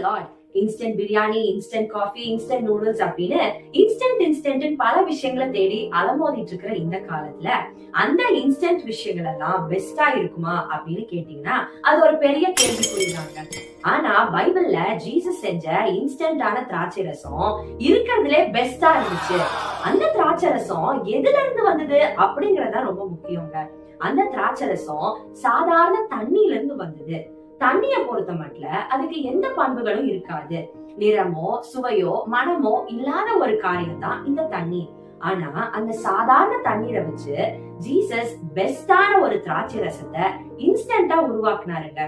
Lord. Instant biryani, instant coffee, instant noodles அப்படின்னு instant பல விஷயங்களை தேடி அலமோதிட்டு இருக்கிற இந்த காலத்துல அந்த இன்ஸ்டன்ட் விஷயங்கள் எல்லாம் பெஸ்டா இருக்குமா அப்படின்னு கேட்டீங்கன்னா அது ஒரு பெரிய கேள்விக்குறிதாங்க. ஆனா பைபிள்ல ஜீசஸ் செஞ்ச இன்ஸ்டன்டான திராட்சை ரசம் இருக்கிறதுலே பெஸ்டா இருந்துச்சு. அந்த திராட்சை ரசம் எதுல இருந்து வந்தது அப்படிங்கறதா ரொம்ப முக்கியங்க. அந்த திராட்சை ரசம் சாதாரண தண்ணியில இருந்து வந்தது. தண்ணிய பொறுத்த மட்டும் அதுக்கு எந்த பண்புகளும் இருக்காது. நிறமோ சுவையோ மனமோ இல்லாத ஒரு காரியம் தான் இந்த தண்ணி. ஆனா அந்த சாதாரண தண்ணீரை வச்சு ஜீசஸ் பெஸ்டான ஒரு திராட்சை ரசத்தை இன்ஸ்டன்டா உருவாக்குனாருங்க.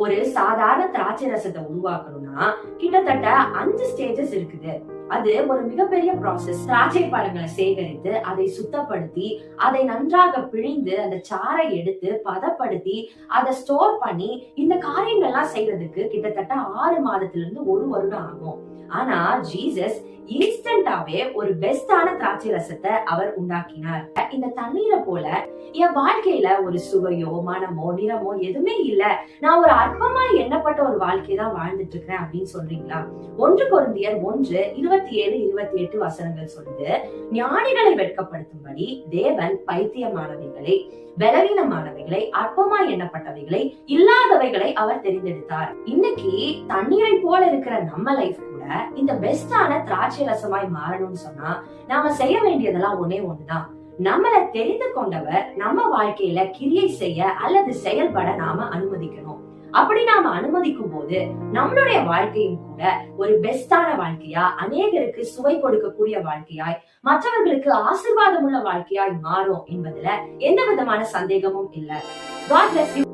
ஒரு சாதாரண திராட்சை ரசத்தை உருவாக்கணும்னா கிட்டத்தட்ட 5 ஸ்டேஜஸ் இருக்குது. அது ஒரு மிகப்பெரிய ப்ராசஸ். திராட்சை பழங்களை சேகரித்து அதை சுத்தப்படுத்தி அதை நன்றாக பிழிந்து அந்த சாறை எடுத்து பதப்படுத்தி அதை ஸ்டோர் பண்ணி இந்த காரியங்கள்லாம் செய்யறதுக்கு கிட்டத்தட்ட 6 மாதத்திலிருந்து 1 வருடம் ஆகும். ஆனா ஜீசஸ் இன்ஸ்டன்டாவே ஒரு பெஸ்டான திராட்சை ரசத்தை அவர் உண்டாக்கினார். இந்த தண்ணீரை போல என் வாழ்க்கையில ஒரு சுவையோ மனமோ நிறமோ எதுவுமே இல்ல, நான் ஒரு அற்பமா எண்ணப்பட்ட ஒரு வாழ்க்கையை தான் வாழ்ந்துட்டு இருக்கிறேன் அப்படின்னு சொல்றீங்களா? 1 கொரிந்தியர் 1:27-28 வசனங்கள் சொல்லுது, ஞானிகளை வெட்கப்படுத்தும்படி தேவன் பைத்தியமானவைகளை பலவீனமானவைகளை அற்பமா எண்ணப்பட்டவைகளை இல்லாதவைகளை அவர் தெரிந்தெடுத்தார். இன்னைக்கு தண்ணீரை போல இருக்கிற நம்ம லைஃப் கூட இந்த பெஸ்டான திராட்சை ரசமாய் மாறணும்னு சொன்னா நாம செய்ய வேண்டியதெல்லாம் ஒண்ணுதான். நம்மளை தெரிந்து கொண்டவர் நம்ம வாழ்க்கையில கிரியை செய்ய அல்லது செயல்பட நாம அனுமதிக்கணும். அப்படி நாம அனுமதிக்கும் போது நம்மளுடைய வாழ்க்கையும் கூட ஒரு பெஸ்டான வாழ்க்கையா, அநேகருக்கு சுவை கொடுக்கக்கூடிய வாழ்க்கையாய், மற்றவர்களுக்கு ஆசீர்வாதம் உள்ள வாழ்க்கையாய் மாறும் என்பதுல எந்த விதமான சந்தேகமும் இல்லை. God bless you.